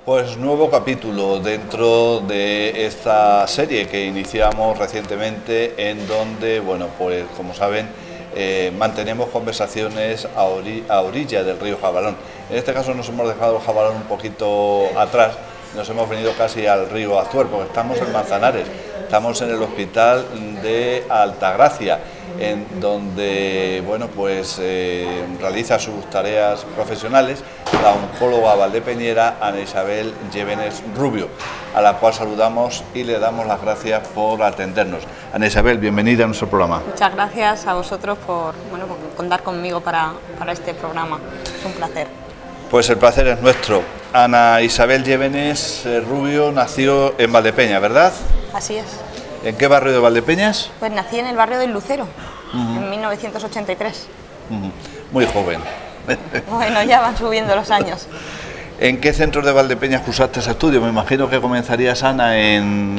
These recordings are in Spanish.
Pues nuevo capítulo dentro de esta serie que iniciamos recientemente, en donde, bueno, pues como saben, mantenemos conversaciones a orilla del río Jabalón. En este caso nos hemos dejado el Jabalón un poquito atrás, nos hemos venido casi al río Azuer, porque estamos en Manzanares, estamos en el hospital de Altagracia, en donde, bueno, pues realiza sus tareas profesionales la oncóloga valdepeñera Ana Isabel Llévenes Rubio, a la cual saludamos y le damos las gracias por atendernos. Ana Isabel, bienvenida a nuestro programa. Muchas gracias a vosotros por contar conmigo para este programa. Es un placer. Pues el placer es nuestro. Ana Isabel Llévenes Rubio nació en Valdepeñas, ¿verdad? Así es. ¿En qué barrio de Valdepeñas? Pues nací en el barrio del Lucero, en 1983. Muy joven. Bueno, ya van subiendo los años. ¿En qué centros de Valdepeñas cursaste ese estudio? Me imagino que comenzarías, Ana,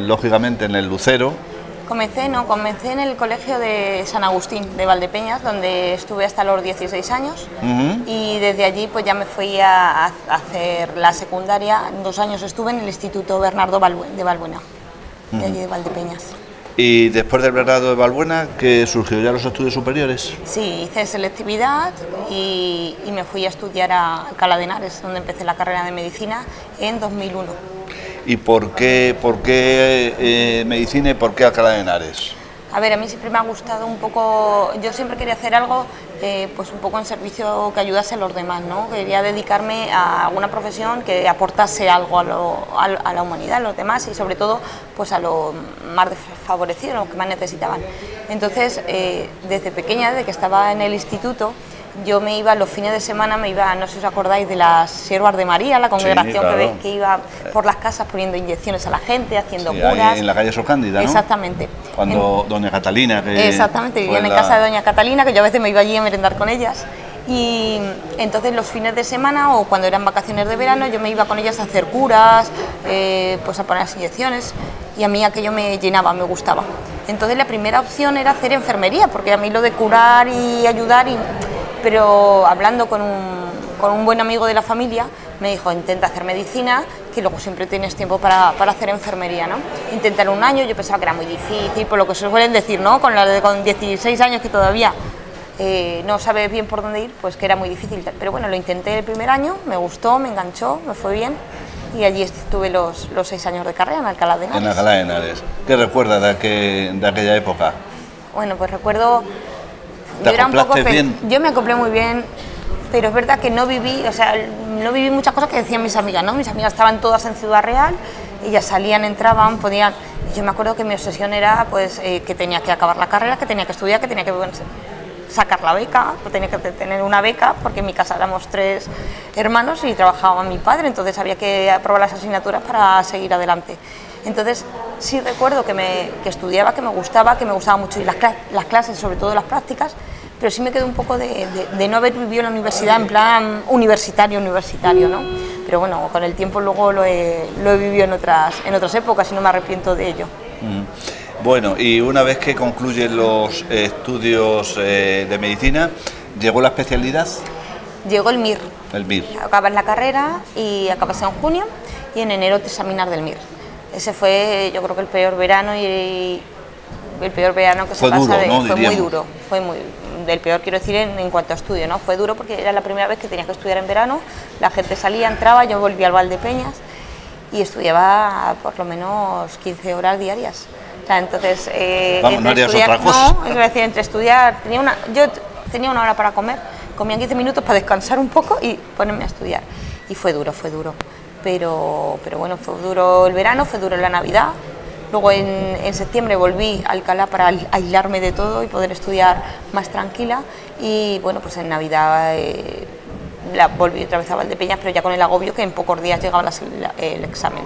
lógicamente en el Lucero. Comencé en el colegio de San Agustín de Valdepeñas, donde estuve hasta los 16 años. Y desde allí pues ya me fui a hacer la secundaria. 2 años estuve en el Instituto Bernardo de Balbuena, de allí de Valdepeñas. Y después del Bernardo de Balbuena, ¿qué surgió ya los estudios superiores? Sí, hice selectividad y me fui a estudiar a Alcalá de Henares, donde empecé la carrera de medicina en 2001. ¿Y por qué medicina y por qué Alcalá de Henares? A ver, a mí siempre me ha gustado un poco, yo siempre quería hacer algo pues un poco en servicio que ayudase a los demás, ¿no? Quería dedicarme a alguna profesión que aportase algo a la humanidad, a los demás y sobre todo pues a los más desfavorecidos, a los que más necesitaban. Entonces, desde pequeña, desde que estaba en el instituto, yo me iba los fines de semana, no sé si os acordáis de las Siervas de María, la congregación, sí, claro, que iba por las casas poniendo inyecciones a la gente, haciendo curas. Ahí en la calle Sor Cándida, ¿no? Exactamente. Cuando doña Catalina... Exactamente, vivían en casa de doña Catalina, que yo a veces me iba allí a merendar con ellas. Y entonces los fines de semana o cuando eran vacaciones de verano yo me iba con ellas a hacer curas, pues a poner las inyecciones, y a mí aquello me llenaba, me gustaba. Entonces la primera opción era hacer enfermería, porque a mí lo de curar y ayudar... Pero hablando con un buen amigo de la familia, me dijo, intenta hacer medicina, que luego siempre tienes tiempo para hacer enfermería, ¿no? Intentar 1 año, yo pensaba que era muy difícil, por lo que se suelen decir, ¿no? Con 16 años que todavía no sabes bien por dónde ir, pues que era muy difícil. Pero bueno, lo intenté el primer año, me gustó, me enganchó, me fue bien, y allí estuve los 6 años de carrera en Alcalá de Henares. En Alcalá de Henares. ¿Qué recuerdas de aquella época? Bueno, pues recuerdo... Bien? Yo me acoplé muy bien, pero es verdad que no viví muchas cosas que decían mis amigas, ¿no? Mis amigas estaban todas en Ciudad Real, ellas salían, entraban, podían... Yo me acuerdo que mi obsesión era pues que tenía que acabar la carrera, que tenía que estudiar, que tenía que sacar la beca, que tenía que tener una beca, porque en mi casa éramos 3 hermanos y trabajaba mi padre, entonces había que aprobar las asignaturas para seguir adelante. Entonces sí recuerdo que estudiaba, que me gustaba mucho, y las clases, sobre todo las prácticas, pero sí me quedó un poco de no haber vivido en la universidad en plan universitario, ¿no? Pero bueno, con el tiempo luego lo he vivido en otras épocas y no me arrepiento de ello. Bueno, y una vez que concluyen los estudios de medicina, ¿llegó la especialidad? Llegó el MIR. El MIR. Acabas la carrera y acabas en junio, y en enero te examinas del MIR. Ese fue, yo creo que el peor verano que se pasa. Fue muy duro, del peor, quiero decir, en cuanto a estudio, ¿no? Fue duro porque era la primera vez que tenía que estudiar en verano, la gente salía, entraba, yo volvía al Valdepeñas y estudiaba por lo menos 15 horas diarias. O sea, entonces, no harías otra cosa. No, es decir, entre estudiar, yo tenía 1 hora para comer, comía 15 minutos para descansar un poco y ponerme a estudiar. Y fue duro. Pero bueno, fue duro el verano, fue duro la Navidad. Luego en septiembre volví a Alcalá para aislarme de todo y poder estudiar más tranquila. Y bueno, pues en Navidad volví otra vez a Valdepeñas, pero ya con el agobio que en pocos días llegaba el examen.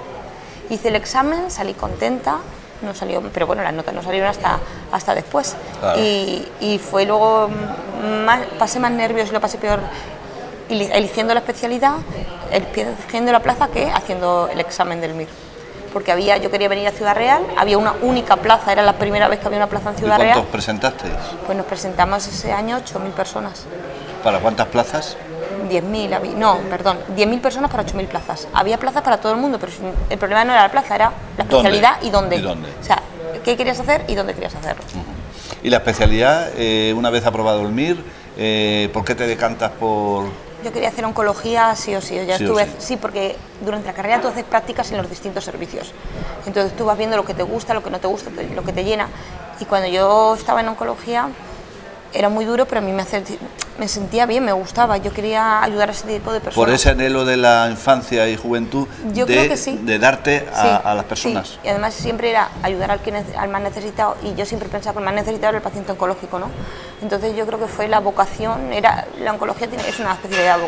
Hice el examen, salí contenta, no salió, pero bueno, las notas no salieron hasta después. Claro. Y fue luego, pasé más nervios y lo pasé peor eligiendo la especialidad, eligiendo la plaza, que haciendo el examen del MIR. Porque yo quería venir a Ciudad Real, había una única plaza, era la primera vez que había una plaza en Ciudad Real. ¿Y cuántos presentasteis? Pues nos presentamos ese año 8.000 personas. ¿Para cuántas plazas? 10.000, no, perdón, 10.000 personas para 8.000 plazas. Había plazas para todo el mundo, pero el problema no era la plaza, era la especialidad y dónde. O sea, qué querías hacer y dónde querías hacerlo. ¿Y la especialidad, una vez aprobado el MIR, por qué te decantas por...? Yo quería hacer oncología sí o sí, sí, porque durante la carrera tú haces prácticas en los distintos servicios. Entonces tú vas viendo lo que te gusta, lo que no te gusta, lo que te llena. Y cuando yo estaba en oncología era muy duro, pero a mí me sentía bien, me gustaba. Yo quería ayudar a ese tipo de personas. Por ese anhelo de la infancia y juventud, yo creo que sí. De darte a las personas. Sí. Y además siempre era ayudar al más necesitado, y yo siempre pensaba que el más necesitado era el paciente oncológico, ¿no? Entonces yo creo que fue la vocación, la oncología es una especialidad,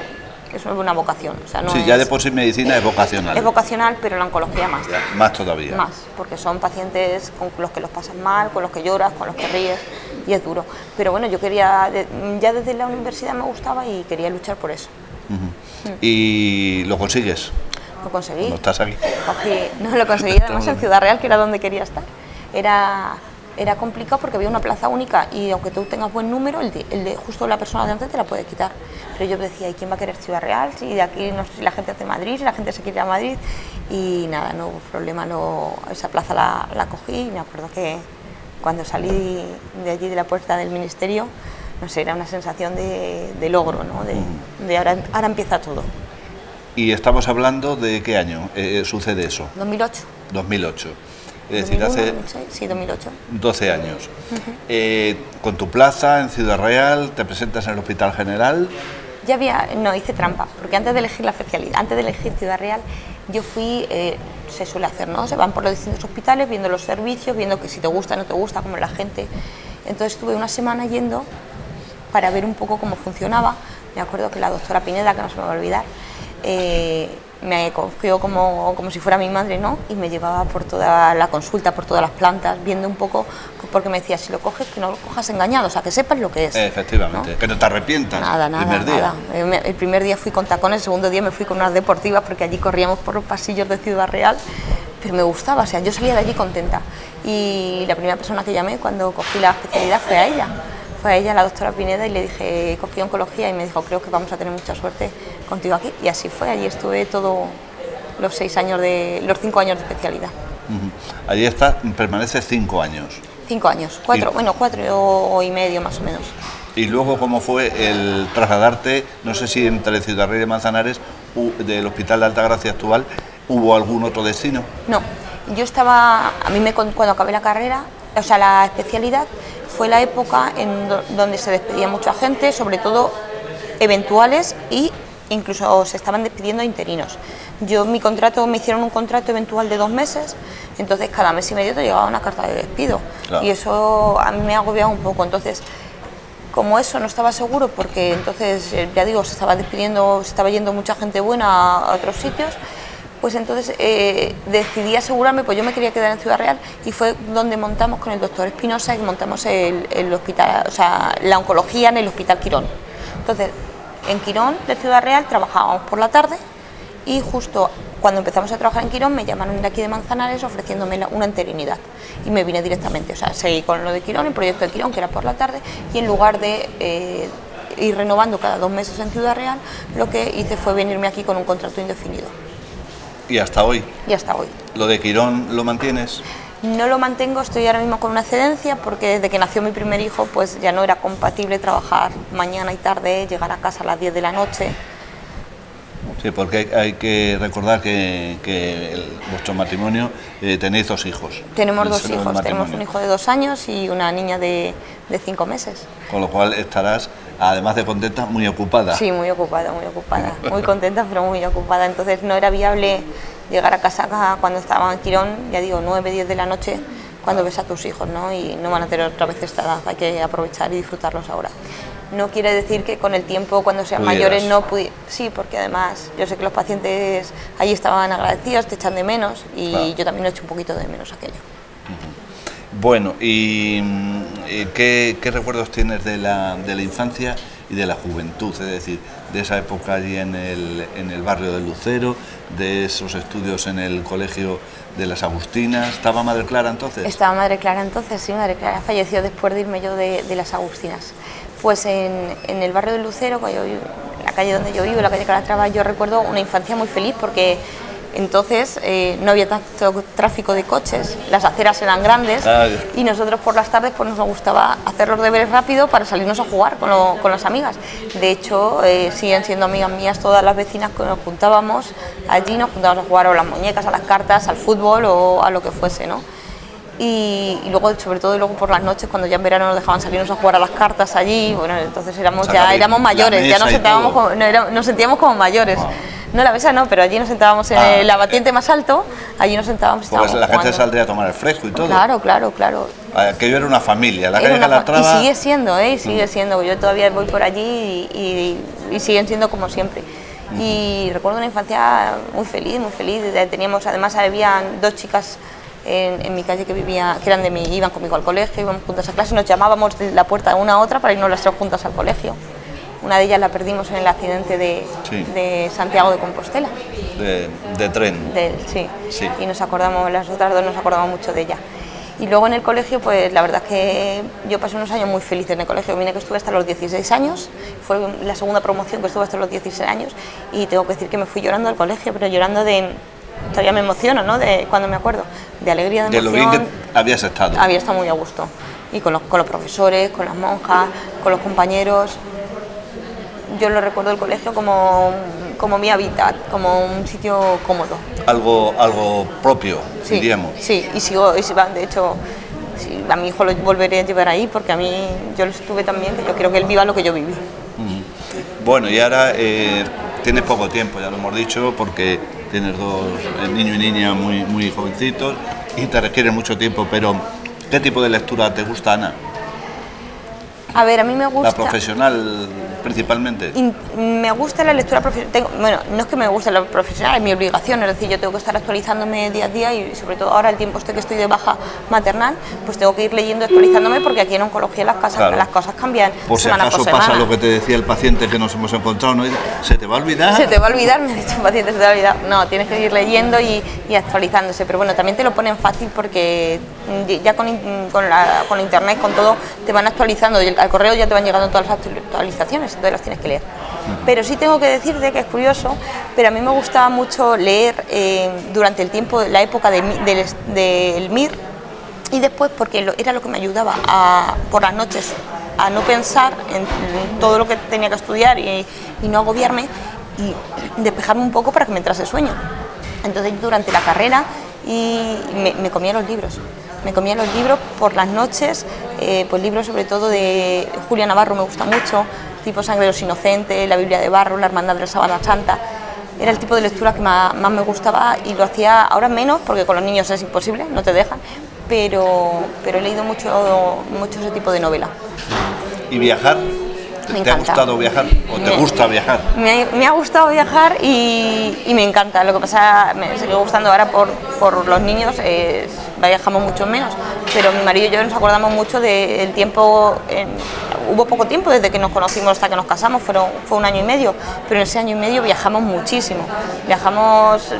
es una vocación. O sea, no sí, ya de por sí medicina es vocacional. Es vocacional, pero la oncología más. Más todavía. Más, porque son pacientes con los que los pasas mal, con los que lloras, con los que ríes, y es duro. Pero bueno, yo quería, ya desde la universidad me gustaba y quería luchar por eso. ¿Y lo consigues? Lo conseguí. ¿No estás aquí? No lo conseguí, además en Ciudad Real, que era donde quería estar. Era complicado porque había una plaza única y aunque tú tengas buen número, el de justo la persona de antes te la puede quitar. Pero yo decía, ¿y quién va a querer Ciudad Real? Si de aquí no sé si la gente hace Madrid, si la gente se quiere ir a Madrid. Y nada, no hubo problema, esa plaza la cogí y me acuerdo que cuando salí de allí de la puerta del ministerio, no sé, era una sensación de logro, ¿no? De ahora empieza todo. ¿Y estamos hablando de qué año sucede eso? 2008. 2008. Es decir, 2001, hace 2006, sí, 2008. 12 años. Con tu plaza en Ciudad Real, te presentas en el Hospital General. Hice trampa, porque antes de elegir la especialidad, antes de elegir Ciudad Real, yo fui, se suele hacer, ¿no? Se van por los distintos hospitales, viendo los servicios, viendo que si te gusta o no te gusta, como la gente. Entonces estuve una semana yendo para ver un poco cómo funcionaba. Me acuerdo que la doctora Pineda, que no se me va a olvidar, me cogió como si fuera mi madre, ¿no? Y me llevaba por toda la consulta, por todas las plantas, viendo un poco, porque me decía, si lo coges, que no lo cojas engañado, o sea, que sepas lo que es. Efectivamente, ¿no? Que no te arrepientas. Nada. El primer día fui con tacones, el segundo día me fui con unas deportivas, porque allí corríamos por los pasillos de Ciudad Real, pero me gustaba, o sea, yo salía de allí contenta. Y la primera persona que llamé cuando cogí la especialidad fue a ella. Fue a ella, la doctora Pineda, y le dije, cogí oncología, y me dijo, creo que vamos a tener mucha suerte contigo aquí. Y así fue, allí estuve todos los 5 años de especialidad. Allí permaneces 5 años. 5 años, 4 y medio más o menos. Y luego, ¿cómo fue el trasladarte, no sé si entre Ciudad Real y Manzanares, del Hospital de Altagracia actual, hubo algún otro destino? No, yo estaba, cuando acabé la carrera, o sea, la especialidad, fue la época donde se despedía mucha gente, sobre todo eventuales, e incluso se estaban despidiendo interinos. Me hicieron un contrato eventual de 2 meses, entonces cada mes y medio te llegaba una carta de despido. Claro. Y eso a mí me agobiaba un poco. Entonces, como eso no estaba seguro, porque entonces, ya digo, se estaba yendo mucha gente buena a otros sitios, pues entonces decidí asegurarme, pues yo me quería quedar en Ciudad Real, y fue donde montamos con el doctor Espinosa, que montamos el hospital, o sea, la oncología en el Hospital Quirón. Entonces, en Quirón de Ciudad Real trabajábamos por la tarde, y justo cuando empezamos a trabajar en Quirón me llamaron de aquí de Manzanares ofreciéndome una interinidad, y me vine directamente, o sea, seguí con lo de Quirón, el proyecto de Quirón, que era por la tarde, y en lugar de ir renovando cada 2 meses en Ciudad Real, lo que hice fue venirme aquí con un contrato indefinido. ¿Y hasta hoy? Y hasta hoy. ¿Lo de Quirón lo mantienes? No lo mantengo, estoy ahora mismo con una excedencia, porque desde que nació mi primer hijo pues ya no era compatible trabajar mañana y tarde, llegar a casa a las 10 de la noche. Sí, porque hay que recordar que vuestro matrimonio tenéis 2 hijos. Tenemos 2 hijos, tenemos un hijo de 2 años y una niña de 5 meses. Con lo cual estarás, además de contenta, muy ocupada. Sí, muy ocupada, muy contenta, pero muy ocupada. Entonces no era viable llegar a casa cuando estaba en Quirón, ya digo, 9, 10 de la noche, cuando ves a tus hijos, ¿no? Y no van a tener otra vez esta edad, hay que aprovechar y disfrutarlos ahora. No quiere decir que con el tiempo, cuando sean mayores, no pudiera. Sí, porque además yo sé que los pacientes allí estaban agradecidos, te echan de menos, y claro, yo también he hecho un poquito de menos aquello. Bueno, ¿y qué recuerdos tienes de la infancia y de la juventud? Es decir, de esa época allí en el barrio de Lucero, de esos estudios en el colegio de las Agustinas. ¿Estaba Madre Clara entonces? Estaba Madre Clara entonces, sí, Madre Clara falleció después de irme yo de las Agustinas. Pues en el barrio de Lucero, en la calle donde yo vivo, la calle Calatrava, yo recuerdo una infancia muy feliz porque entonces no había tanto tráfico de coches, las aceras eran grandes y nosotros por las tardes pues nos gustaba hacer los deberes rápido para salirnos a jugar con las amigas. De hecho, siguen siendo amigas mías todas las vecinas que nos juntábamos allí, nos juntábamos a jugar a las muñecas, a las cartas, al fútbol o a lo que fuese, ¿no? Y luego, sobre todo luego por las noches, cuando ya en verano nos dejaban salirnos a jugar a las cartas allí, bueno, entonces éramos mayores, ya nos sentíamos como mayores. No, la mesa no, pero allí nos sentábamos en el abatiente más alto, allí nos sentábamos y estábamos jugando. La gente saldría a tomar el fresco y todo. Claro. Aquello era una familia, la calle Calatrava. Y sigue siendo, sigue siendo. Yo todavía voy por allí y siguen siendo como siempre. Y recuerdo una infancia muy feliz, muy feliz. Teníamos, además, habían dos chicas en mi calle que eran iban conmigo al colegio, íbamos juntas a clase, nos llamábamos de la puerta de una a otra para irnos las tres juntas al colegio. Una de ellas la perdimos en el accidente de Santiago de Compostela. De tren. Sí. Y nos acordamos, las otras dos nos acordamos mucho de ella. Y luego en el colegio, pues la verdad es que yo pasé unos años muy felices en el colegio. Vine que estuve hasta los 16 años, fue la segunda promoción que estuve hasta los 16 años y tengo que decir que me fui llorando al colegio, pero llorando todavía me emociono, ¿no? Cuando me acuerdo, de alegría, de emoción. De lo bien que habías estado. Había estado muy a gusto. Y con los profesores, con las monjas, con los compañeros. Yo lo recuerdo el colegio como mi hábitat, como un sitio cómodo. Algo propio, diríamos. Sí, de hecho, a mi hijo lo volveré a llevar ahí porque a mí, yo lo estuve también, que yo quiero que él viva lo que yo viví. Bueno, y ahora tienes poco tiempo, ya lo hemos dicho, porque tienes dos niños y niñas muy jovencitos y te requiere mucho tiempo, pero ¿qué tipo de lectura te gusta, Ana? A ver, a mí me gusta... ¿La profesional principalmente? Me gusta la lectura profesional. Bueno, no es que me guste la profesional, es mi obligación, es decir, yo tengo que estar actualizándome día a día y sobre todo ahora el tiempo que estoy de baja maternal, pues tengo que ir leyendo, actualizándome porque aquí en oncología las cosas cambian. Por si acaso pasa lo que te decía el paciente que nos hemos encontrado, ¿no? ¿Se te va a olvidar? Se te va a olvidar, me ha dicho un paciente, se te va a olvidar. No, tienes que ir leyendo y actualizándose, pero bueno, también te lo ponen fácil porque ya con internet, con todo, te van actualizando y al correo ya te van llegando todas las actualizaciones, entonces las tienes que leer. Pero sí tengo que decirte que es curioso, pero a mí me gustaba mucho leer durante el tiempo, la época del MIR y después porque era lo que me ayudaba por las noches a no pensar en todo lo que tenía que estudiar y no agobiarme y despejarme un poco para que me entrase sueño. Entonces durante la carrera me comía los libros. Me comía los libros por las noches, pues libros sobre todo de Julia Navarro me gusta mucho, tipo Sangre de los Inocentes, la Biblia de Barro, la Hermandad de la Sábana Santa. Era el tipo de lectura que más me gustaba y lo hacía ahora menos porque con los niños es imposible, no te dejan, pero he leído mucho ese tipo de novela. ¿Y viajar? ¿Te ha gustado viajar o te gusta viajar? Me ha gustado viajar y me encanta. Lo que pasa, me sigue gustando ahora por los niños, viajamos mucho menos, pero mi marido y yo nos acordamos mucho del tiempo. Hubo poco tiempo desde que nos conocimos hasta que nos casamos, fue 1 año y medio, pero en ese año y medio viajamos muchísimo. Viajamos,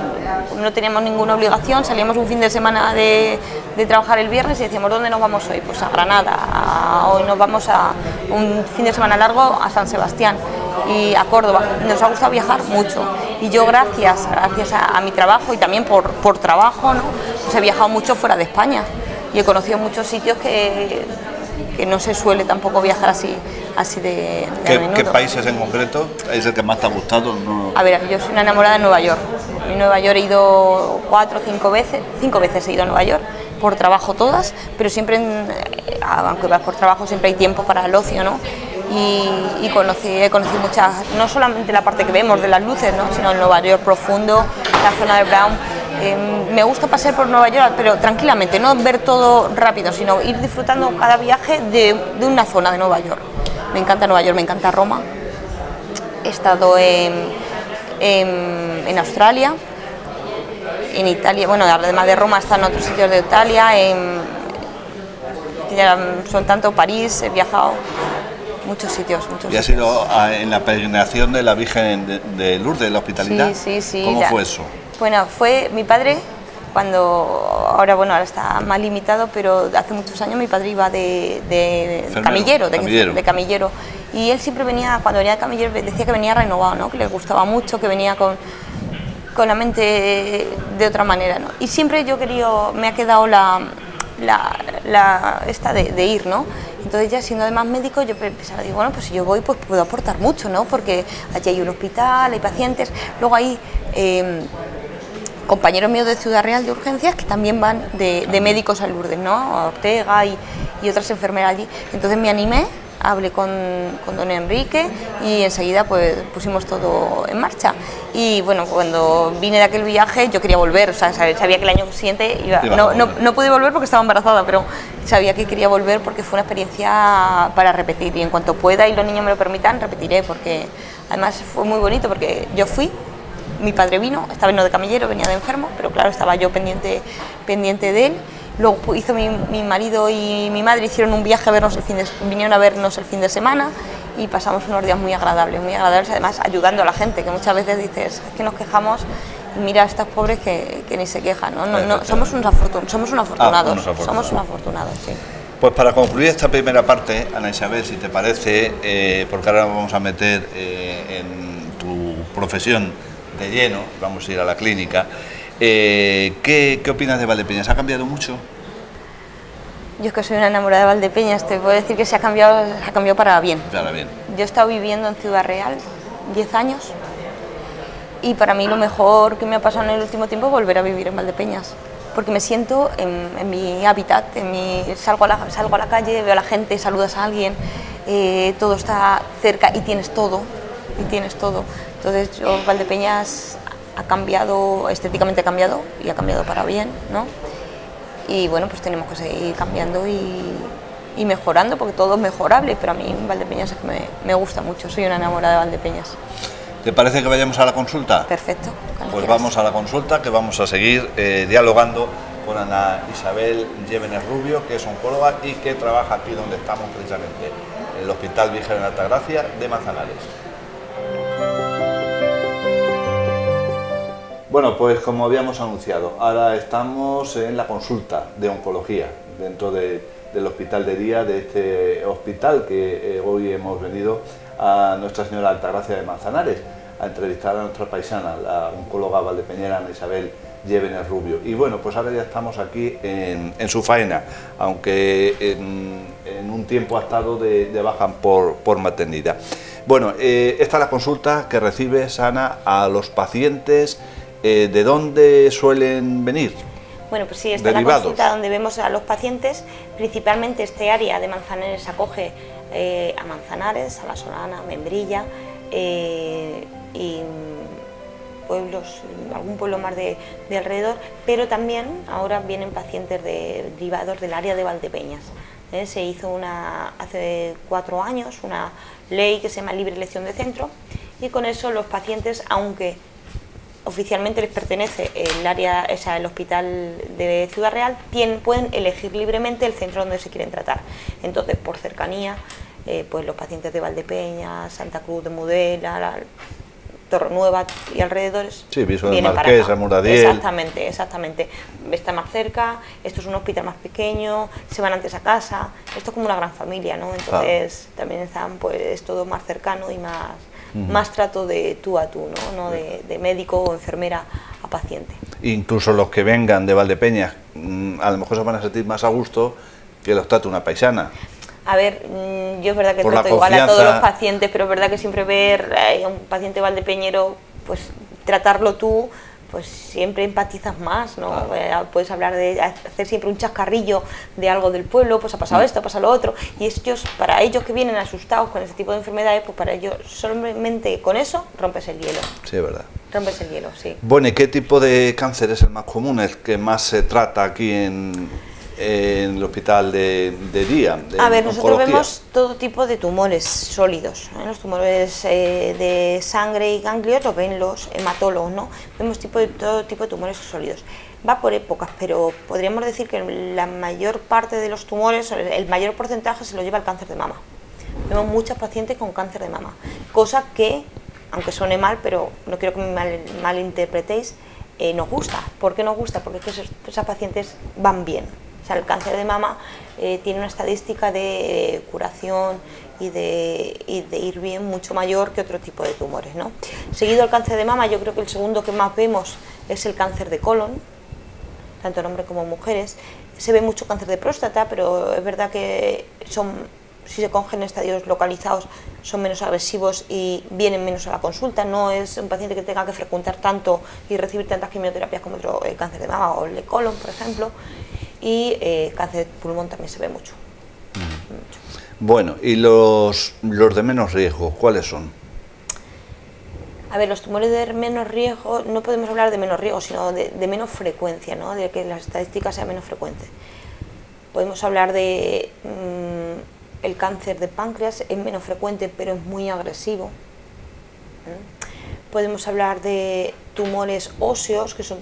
no teníamos ninguna obligación, salíamos un fin de semana de trabajar el viernes y decíamos, ¿dónde nos vamos hoy? Pues a Granada, hoy nos vamos a un fin de semana largo a San Sebastián y a Córdoba. Nos ha gustado viajar mucho y yo gracias a mi trabajo y también por trabajo, ¿no? Pues he viajado mucho fuera de España y he conocido muchos sitios que no se suele tampoco viajar así de menudo. ¿Qué países en concreto es el que más te ha gustado? No. A ver, yo soy una enamorada de Nueva York. En Nueva York he ido 4 o 5 veces, 5 veces he ido a Nueva York, por trabajo todas, pero siempre, aunque vas por trabajo, siempre hay tiempo para el ocio, ¿no? Y he conocido muchas, no solamente la parte que vemos de las luces, ¿no? Sino el Nueva York profundo, la zona de Brown. Me gusta pasear por Nueva York, pero tranquilamente, no ver todo rápido, sino ir disfrutando cada viaje de una zona de Nueva York. Me encanta Nueva York, me encanta Roma. He estado en Australia, en Italia, bueno, además de Roma, he estado en otros sitios de Italia, son tanto París, he viajado muchos sitios. ¿Y has ido en la peregrinación de la Virgen de Lourdes, de la Hospitalidad? Sí. ¿Cómo fue eso? Bueno, fue mi padre, ahora bueno, ahora está más limitado, pero hace muchos años mi padre iba de camillero, y él siempre venía, cuando venía de camillero decía que venía renovado, ¿no? Que le gustaba mucho, que venía con la mente de otra manera, ¿no? Y siempre me ha quedado esta de ir, ¿no? Entonces ya siendo además médico yo pensaba, digo, bueno, pues si yo voy pues puedo aportar mucho, ¿no? Porque allí hay un hospital, hay pacientes, luego hay compañeros míos de Ciudad Real de urgencias que también van de médicos a Lourdes, ¿no? A Ortega y otras enfermeras allí. Entonces me animé, hablé con don Enrique y enseguida pues pusimos todo en marcha. Y bueno, cuando vine de aquel viaje yo quería volver, o sea, sabía que el año siguiente no pude volver porque estaba embarazada, pero sabía que quería volver porque fue una experiencia para repetir, y en cuanto pueda y los niños me lo permitan, repetiré, porque además fue muy bonito, porque yo fui, mi padre vino, esta vez no de camillero, venía de enfermo, pero claro, estaba yo pendiente de él. Luego hizo mi marido y mi madre, hicieron un viaje a vernos vinieron a vernos el fin de semana y pasamos unos días muy agradables, además ayudando a la gente, que muchas veces dices, es que nos quejamos y mira a estos pobres que ni se quejan, ¿no? Somos unos afortunados, sí. Pues para concluir esta primera parte, Ana Isabel, si te parece, porque ahora nos vamos a meter en tu profesión de lleno, vamos a ir a la clínica. ¿Qué opinas de Valdepeñas? ¿Ha cambiado mucho? Yo es que soy una enamorada de Valdepeñas, te puedo decir que se ha cambiado para bien. Para bien. Yo he estado viviendo en Ciudad Real 10 años y para mí lo mejor que me ha pasado en el último tiempo es volver a vivir en Valdepeñas, porque me siento en mi hábitat, salgo a la calle, veo a la gente, saludas a alguien, todo está cerca y tienes todo. Entonces Valdepeñas ha cambiado, estéticamente ha cambiado y ha cambiado para bien, ¿no? Y bueno, pues tenemos que seguir cambiando y mejorando, porque todo es mejorable, pero a mí Valdepeñas es que me gusta mucho, soy una enamorada de Valdepeñas. ¿Te parece que vayamos a la consulta? Perfecto. Pues vamos a la consulta, que vamos a seguir dialogando con Ana Isabel Llévenes Rubio, que es oncóloga y que trabaja aquí donde estamos precisamente, en el Hospital Virgen de Altagracia de Manzanares. Bueno, pues como habíamos anunciado, ahora estamos en la consulta de oncología dentro del hospital de día, de este hospital que hoy hemos venido a Nuestra Señora de Altagracia de Manzanares a entrevistar a nuestra paisana, la oncóloga valdepeñera Ana Isabel Llévenes Rubio. Y bueno, pues ahora ya estamos aquí en su faena, aunque en un tiempo ha estado de baja por maternidad. Bueno, esta es la consulta que recibes, Ana, a los pacientes. ¿De dónde suelen venir? Bueno, pues sí, esta es la consulta donde vemos a los pacientes. Principalmente este área de Manzanares acoge a Manzanares, a La Solana, a Membrilla y pueblos, algún pueblo más de alrededor, pero también ahora vienen pacientes derivados del área de Valdepeñas. Se hizo hace 4 años una ley que se llama Libre Elección de Centro, y con eso los pacientes, aunque oficialmente les pertenece el hospital de Ciudad Real, pueden elegir libremente el centro donde se quieren tratar. Entonces, por cercanía, pues los pacientes de Valdepeñas, Santa Cruz de Mudela, Torrenueva y alrededores, sí, vienen para acá. Muradiel. Exactamente. Está más cerca, esto es un hospital más pequeño, se van antes a casa, esto es como una gran familia, ¿no? Entonces también están, pues, todo más cercano y más trato de tú a tú, ¿no? De médico o enfermera a paciente. Incluso los que vengan de Valdepeñas, a lo mejor se van a sentir más a gusto que los trate una paisana. A ver, yo es verdad que trato igual a todos los pacientes, pero es verdad que siempre ver a un paciente valdepeñero, pues tratarlo tú, pues siempre empatizas más, ¿no? Claro. Puedes hablar hacer siempre un chascarrillo de algo del pueblo, pues ha pasado esto, ha pasado lo otro, y para ellos que vienen asustados con este tipo de enfermedades, pues para ellos solamente con eso rompes el hielo. Sí, es verdad. Rompes el hielo, sí. Bueno, ¿y qué tipo de cáncer es el más común, el que más se trata aquí en el hospital de día? A ver, nosotros vemos todo tipo de tumores sólidos, los tumores de sangre y ganglios los ven los hematólogos, ¿no? Vemos todo tipo de tumores sólidos. Va por épocas, pero podríamos decir que la mayor parte de los tumores, el mayor porcentaje se lo lleva el cáncer de mama. Vemos muchos pacientes con cáncer de mama, cosa que, aunque suene mal, pero no quiero que me malinterpretéis, nos gusta. ¿Por qué nos gusta? Porque es que esas pacientes van bien. O sea, el cáncer de mama tiene una estadística de curación y de ir bien mucho mayor que otro tipo de tumores, ¿no? Seguido el cáncer de mama, yo creo que el segundo que más vemos es el cáncer de colon, tanto en hombres como en mujeres. Se ve mucho cáncer de próstata, pero es verdad que si se cogen en estadios localizados, son menos agresivos y vienen menos a la consulta. No es un paciente que tenga que frecuentar tanto y recibir tantas quimioterapias como otro cáncer de mama o el de colon, por ejemplo. Y cáncer de pulmón también se ve mucho. Bueno, ¿y los de menos riesgo, cuáles son? A ver, los tumores de menos riesgo, no podemos hablar de menos riesgo, sino de menos frecuencia, ¿no? De que las estadísticas sean menos frecuentes. Podemos hablar de el cáncer de páncreas, es menos frecuente, pero es muy agresivo. Podemos hablar de tumores óseos, que son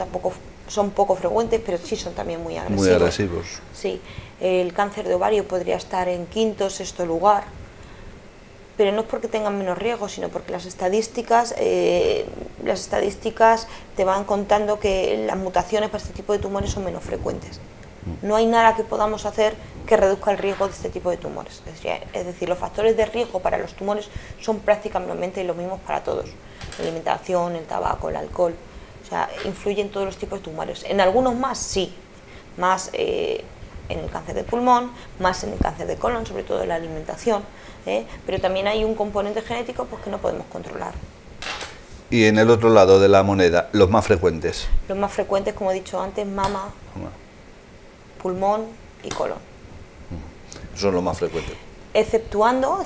poco frecuentes, pero sí son también muy agresivos. Muy agresivos. Sí, el cáncer de ovario podría estar en quinto, sexto lugar, pero no es porque tengan menos riesgo, sino porque las estadísticas te van contando que las mutaciones para este tipo de tumores son menos frecuentes. No hay nada que podamos hacer que reduzca el riesgo de este tipo de tumores. Es decir, los factores de riesgo para los tumores son prácticamente los mismos para todos. La alimentación, el tabaco, el alcohol, o sea, influyen todos los tipos de tumores. En algunos más sí, más en el cáncer de pulmón, más en el cáncer de colon, sobre todo en la alimentación, pero también hay un componente genético pues, que no podemos controlar. Y en el otro lado de la moneda, los más frecuentes. Los más frecuentes, como he dicho antes, mama, pulmón y colon. Son los más frecuentes. Exceptuando,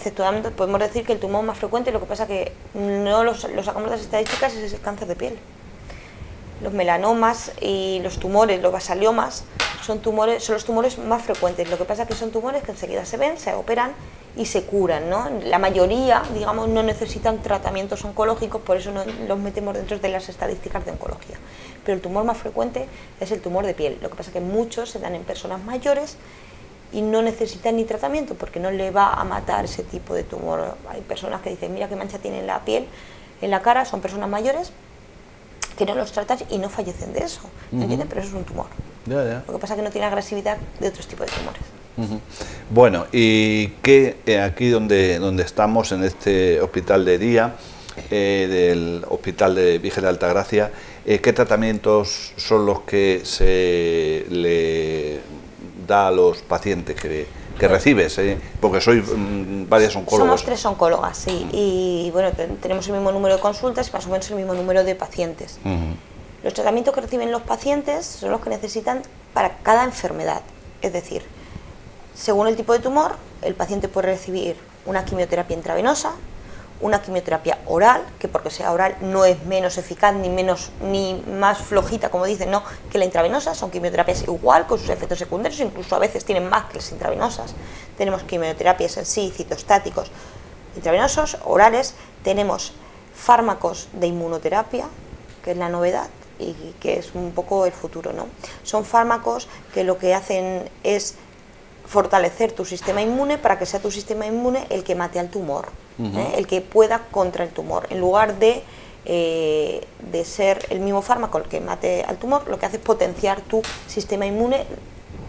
podemos decir que el tumor más frecuente, lo que pasa que no lo sacamos de las estadísticas, es el cáncer de piel. Los melanomas y los tumores, los basaliomas, son los tumores más frecuentes. Lo que pasa es que son tumores que enseguida se ven, se operan y se curan, ¿no? La mayoría, digamos, no necesitan tratamientos oncológicos, por eso no los metemos dentro de las estadísticas de oncología. Pero el tumor más frecuente es el tumor de piel. Lo que pasa es que muchos se dan en personas mayores y no necesitan ni tratamiento porque no le va a matar ese tipo de tumor. Hay personas que dicen, mira qué mancha tiene en la piel, en la cara, son personas mayores que no los tratas y no fallecen de eso, ¿entiendes? Pero eso es un tumor. Ya. Lo que pasa es que no tiene agresividad de otros tipos de tumores. Bueno, y que aquí donde estamos, en este hospital de día, del Hospital de Virgen de Altagracia, ¿qué tratamientos son los que se le da a los pacientes que recibes? Porque sois varias oncólogas. Somos 3 oncólogas, sí, y bueno, tenemos el mismo número de consultas y más o menos el mismo número de pacientes. Los tratamientos que reciben los pacientes son los que necesitan para cada enfermedad, es decir, según el tipo de tumor, el paciente puede recibir una quimioterapia intravenosa, una quimioterapia oral, que porque sea oral no es menos eficaz ni más flojita, como dicen, no, que la intravenosa. Son quimioterapias igual, con sus efectos secundarios, incluso a veces tienen más que las intravenosas. Tenemos quimioterapias en sí, citostáticos intravenosos, orales. Tenemos fármacos de inmunoterapia, que es la novedad y que es un poco el futuro, ¿no? Son fármacos que lo que hacen es fortalecer tu sistema inmune para que sea tu sistema inmune el que mate al tumor, el que pueda contra el tumor, en lugar de ser el mismo fármaco el que mate al tumor. Lo que hace es potenciar tu sistema inmune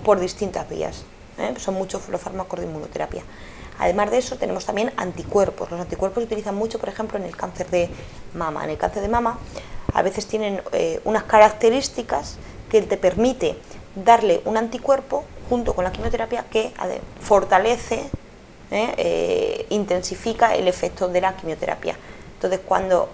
por distintas vías, son muchos los fármacos de inmunoterapia. Además de eso tenemos también anticuerpos. Los anticuerpos se utilizan mucho, por ejemplo, en el cáncer de mama. En el cáncer de mama a veces tienen unas características que te permite darle un anticuerpo junto con la quimioterapia que fortalece, intensifica el efecto de la quimioterapia. Entonces, cuando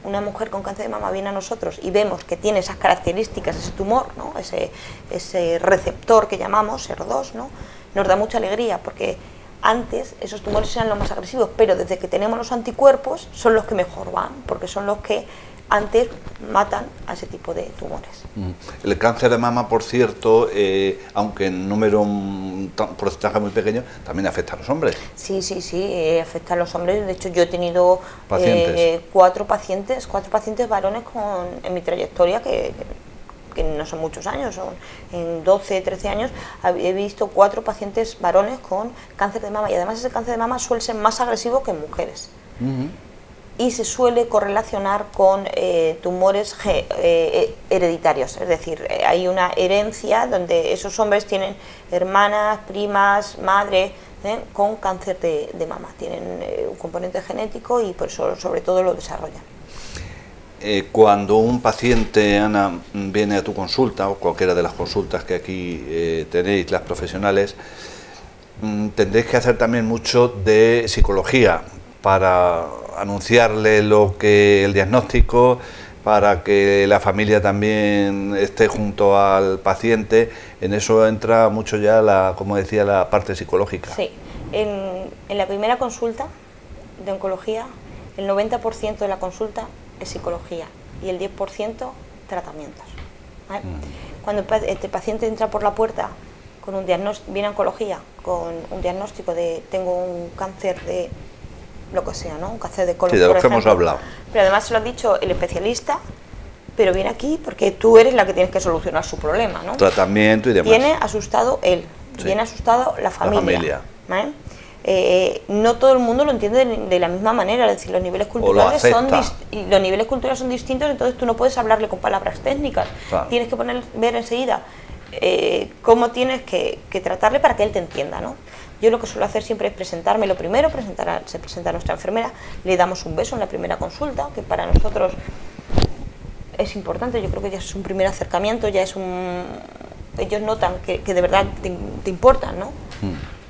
una mujer con cáncer de mama viene a nosotros y vemos que tiene esas características, ese tumor, ¿no? ese receptor que llamamos SER2, ¿no? Nos da mucha alegría porque antes esos tumores eran los más agresivos, pero desde que tenemos los anticuerpos son los que mejor van, porque son los que antes matan a ese tipo de tumores. El cáncer de mama, por cierto, aunque en número, un porcentaje muy pequeño, también afecta a los hombres. Sí, afecta a los hombres. De hecho, yo he tenido cuatro pacientes varones en mi trayectoria, que no son muchos años, en 12, 13 años, he visto 4 pacientes varones con cáncer de mama, y además ese cáncer de mama suele ser más agresivo que en mujeres. y se suele correlacionar con tumores hereditarios, es decir, hay una herencia donde esos hombres tienen hermanas, primas, madre, con cáncer de mama, tienen un componente genético y por eso sobre todo lo desarrollan. Cuando un paciente, Ana, viene a tu consulta, o cualquiera de las consultas que aquí tenéis, las profesionales, tendréis que hacer también mucho de psicología para anunciarle el diagnóstico, para que la familia también esté junto al paciente. En eso entra mucho ya, como decía, la parte psicológica. Sí, en la primera consulta de oncología, el 90% de la consulta es psicología y el 10% tratamientos, ¿vale? Cuando este paciente entra por la puerta con un diagnóstico, viene a oncología con un diagnóstico de tengo un cáncer de lo que sea, ¿no? Un cáncer de colon, sí, de por los que ejemplo, hemos hablado. Pero además se lo ha dicho el especialista, pero viene aquí porque tú eres la que tienes que solucionar su problema, ¿no? Tratamiento y demás. Viene asustado él, sí, viene asustado la familia. ¿Vale? No todo el mundo lo entiende de la misma manera, es decir, los niveles culturales son distintos, entonces tú no puedes hablarle con palabras técnicas, claro. Tienes que ver enseguida cómo tienes que tratarle para que él te entienda, ¿no? Yo lo que suelo hacer siempre es presentarme lo primero, se presenta a nuestra enfermera, le damos un beso en la primera consulta, que para nosotros es importante, yo creo que ya es un primer acercamiento, ya es ellos notan que de verdad te importan, ¿no?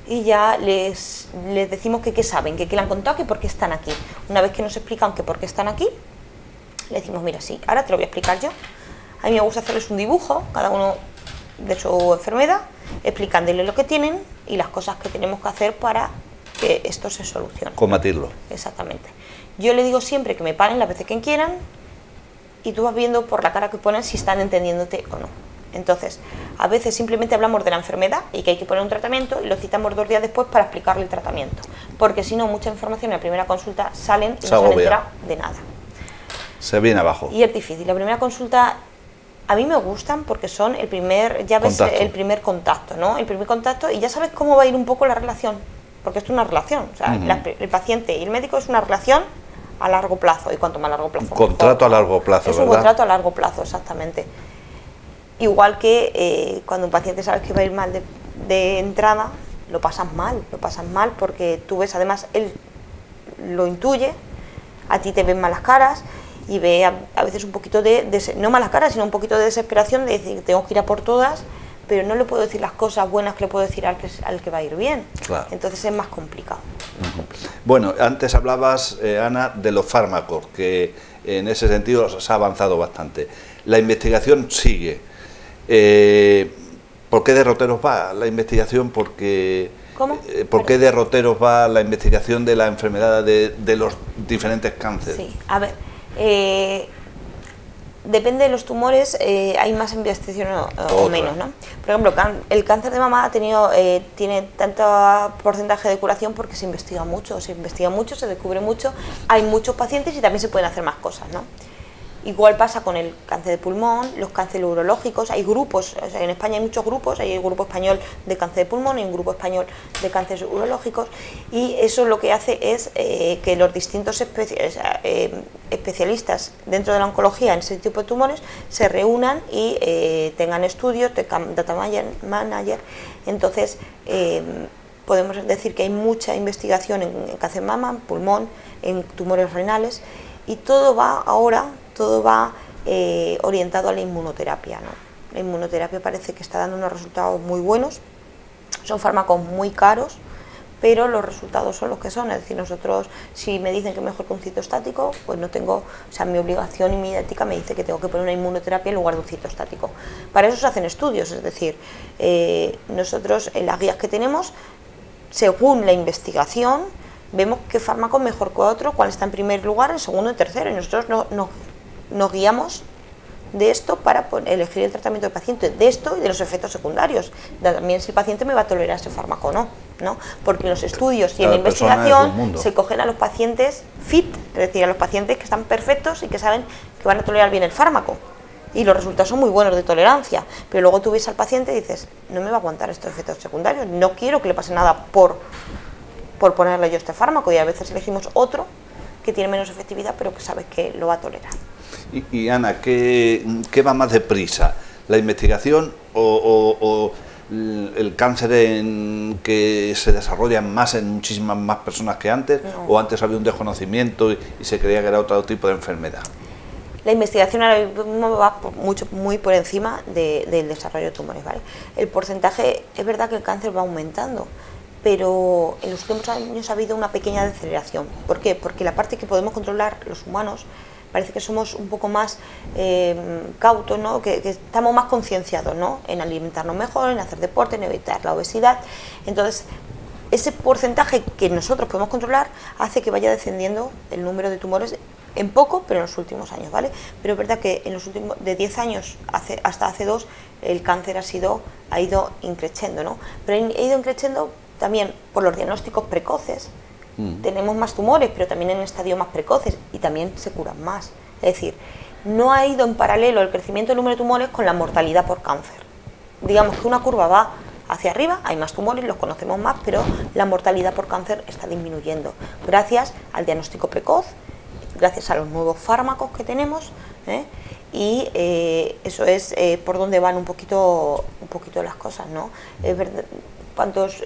Y ya les decimos que qué saben, que qué le han contado, que por qué están aquí. Una vez que nos explican que por qué están aquí, le decimos, mira, sí, ahora te lo voy a explicar yo. A mí me gusta hacerles un dibujo, cada uno de su enfermedad, explicándole lo que tienen y las cosas que tenemos que hacer para que esto se solucione. Combatirlo. Exactamente. Yo le digo siempre que me paren las veces que quieran y tú vas viendo por la cara que ponen si están entendiéndote o no. Entonces, a veces simplemente hablamos de la enfermedad y que hay que poner un tratamiento y lo citamos 2 días después para explicarle el tratamiento, porque si no, mucha información en la primera consulta salen y no se han enterado de nada. Se viene abajo. Y es difícil. La primera consulta a mí me gustan porque son el primer contacto, ¿no? El primer contacto y ya sabes cómo va a ir un poco la relación, porque esto es una relación, o sea, el paciente y el médico es una relación a largo plazo y cuanto más largo plazo. Un contrato a largo plazo, es ¿verdad? Un contrato a largo plazo, exactamente. Igual que cuando un paciente sabes que va a ir mal de entrada, lo pasas mal porque tú ves, además, él lo intuye, a ti te ven malas caras y ve a veces un poquito no malas caras, sino un poquito de desesperación de decir, tengo que ir a por todas, pero no le puedo decir las cosas buenas que le puedo decir al que va a ir bien. Claro. Entonces es más complicado. Bueno, antes hablabas, Ana, de los fármacos, que en ese sentido se ha avanzado bastante. La investigación sigue. ¿Por qué derroteros va la investigación? ¿Cómo? ¿Por qué derroteros va la investigación de la enfermedad de los diferentes cánceres? Sí, a ver, depende de los tumores, hay más investigación o menos, ¿no? Por ejemplo, el cáncer de mama tiene tanto porcentaje de curación porque se investiga mucho, se descubre mucho, hay muchos pacientes y también se pueden hacer más cosas, ¿no? Igual pasa con el cáncer de pulmón, los cánceres urológicos, hay grupos, o sea, en España hay muchos grupos, hay un grupo español de cáncer de pulmón y un grupo español de cánceres urológicos y eso lo que hace es que los distintos especialistas dentro de la oncología en ese tipo de tumores se reúnan y tengan estudios, tengan data manager, entonces podemos decir que hay mucha investigación en cáncer de mama, en pulmón, en tumores renales y todo va orientado a la inmunoterapia, ¿no? La inmunoterapia parece que está dando unos resultados muy buenos, son fármacos muy caros, pero los resultados son los que son, es decir, nosotros, si me dicen que mejor que un citostático, pues no tengo, o sea, mi obligación y mi ética me dice que tengo que poner una inmunoterapia en lugar de un citostático. Para eso se hacen estudios, es decir, nosotros en las guías que tenemos, según la investigación, vemos qué fármaco es mejor que otro, cuál está en primer lugar, en segundo y tercero, y nosotros nos guiamos de esto para elegir el tratamiento del paciente, de esto y de los efectos secundarios, también si el paciente me va a tolerar ese fármaco o no, porque en los estudios y en la investigación se cogen a los pacientes fit, es decir, a los pacientes que están perfectos y que saben que van a tolerar bien el fármaco, y los resultados son muy buenos de tolerancia, pero luego tú ves al paciente y dices, no me va a aguantar estos efectos secundarios, no quiero que le pase nada por ponerle yo este fármaco, y a veces elegimos otro que tiene menos efectividad, pero que sabes que lo va a tolerar. Y Ana, ¿qué va más deprisa? ¿La investigación o el cáncer en que se desarrolla más en muchísimas más personas que antes? No. ¿O antes había un desconocimiento y se creía que era otro tipo de enfermedad? La investigación ahora mismo va muy por encima del desarrollo de tumores, ¿vale? El porcentaje, es verdad que el cáncer va aumentando, pero en los últimos años ha habido una pequeña deceleración. ¿Por qué? Porque la parte que podemos controlar los humanos, parece que somos un poco más cautos, ¿no? que estamos más concienciados, ¿no? En alimentarnos mejor, en hacer deporte, en evitar la obesidad. Entonces, ese porcentaje que nosotros podemos controlar hace que vaya descendiendo el número de tumores en poco, pero en los últimos años, ¿vale? Pero es verdad que en los últimos, de 10 años hasta hace 2, el cáncer ha ido increciendo, ¿no? Pero ha ido increciendo también por los diagnósticos precoces. Tenemos más tumores, pero también en estadios más precoces y también se curan más. Es decir, no ha ido en paralelo el crecimiento del número de tumores con la mortalidad por cáncer. Digamos que una curva va hacia arriba, hay más tumores, los conocemos más, pero la mortalidad por cáncer está disminuyendo gracias al diagnóstico precoz, gracias a los nuevos fármacos que tenemos, y eso es por donde van un poquito las cosas, ¿no? Es verdad, ¿cuántos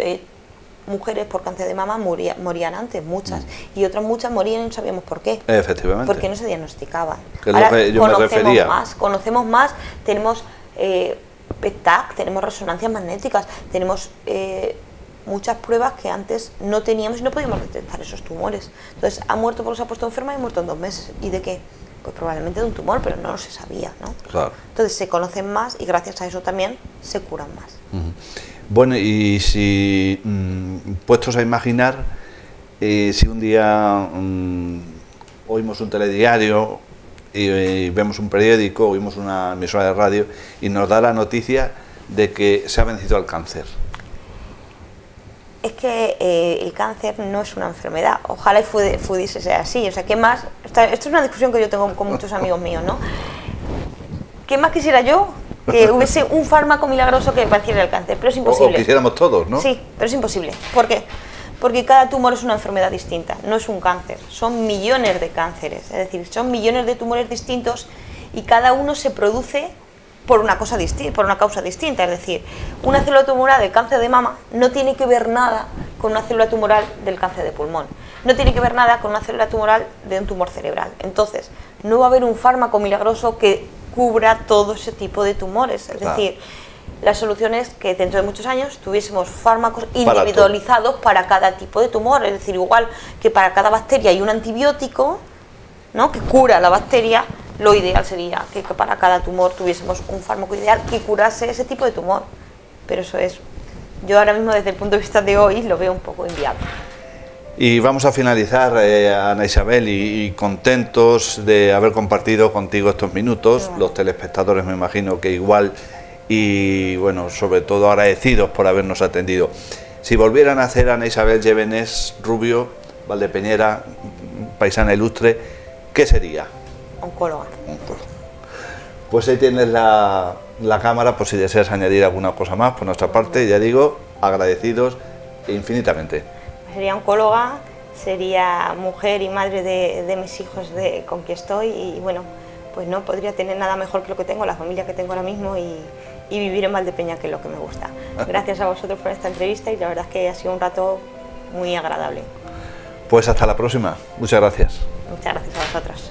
mujeres por cáncer de mama morían antes? Muchas, y otras muchas morían y no sabíamos por qué. Efectivamente. Porque no se diagnosticaban. Que es lo que yo me refería. Conocemos más, tenemos PET-TAC, tenemos resonancias magnéticas, tenemos muchas pruebas que antes no teníamos y no podíamos detectar esos tumores. Entonces, ha muerto porque se ha puesto enferma y ha muerto en 2 meses. ¿Y de qué? Pues probablemente de un tumor, pero no se sabía, ¿no? Claro. Entonces se conocen más y gracias a eso también se curan más. Bueno, y si puestos a imaginar, si un día oímos un telediario y vemos un periódico, oímos una emisora de radio y nos da la noticia de que se ha vencido al cáncer. Es que el cáncer no es una enfermedad, ojalá y pudiese ser así, o sea, ¿qué más? Esto es una discusión que yo tengo con muchos amigos míos, ¿no? ¿Qué más quisiera yo? Que hubiese un fármaco milagroso que venciera el cáncer, pero es imposible. O quisiéramos todos, ¿no? Sí, pero es imposible. ¿Por qué? Porque cada tumor es una enfermedad distinta, no es un cáncer, son millones de cánceres, es decir, son millones de tumores distintos y cada uno se produce por una causa distinta, es decir, una célula tumoral del cáncer de mama no tiene que ver nada con una célula tumoral del cáncer de pulmón, no tiene que ver nada con una célula tumoral de un tumor cerebral. Entonces, no va a haber un fármaco milagroso que cubra todo ese tipo de tumores, es decir, la solución es que dentro de muchos años tuviésemos fármacos individualizados para cada tipo de tumor, es decir, igual que para cada bacteria hay un antibiótico, ¿no?, que cura la bacteria. Lo ideal sería que para cada tumor tuviésemos un fármaco ideal que curase ese tipo de tumor. Pero eso es, yo ahora mismo desde el punto de vista de hoy lo veo un poco inviable. Y vamos a finalizar, Ana Isabel, y contentos de haber compartido contigo estos minutos, los telespectadores me imagino que igual, y bueno, sobre todo agradecidos por habernos atendido. Si volvieran a hacer Ana Isabel Llévenes Rubio, Valdepeñera, paisana ilustre, ¿qué sería? Oncóloga. Pues ahí tienes la cámara por si deseas añadir alguna cosa más por nuestra parte. Ya digo, agradecidos infinitamente. Sería oncóloga, sería mujer y madre de mis hijos con quien estoy y bueno, pues no podría tener nada mejor que lo que tengo, la familia que tengo ahora mismo y vivir en Valdepeña, que es lo que me gusta. Gracias a vosotros por esta entrevista y la verdad es que ha sido un rato muy agradable. Pues hasta la próxima. Muchas gracias. Muchas gracias a vosotros.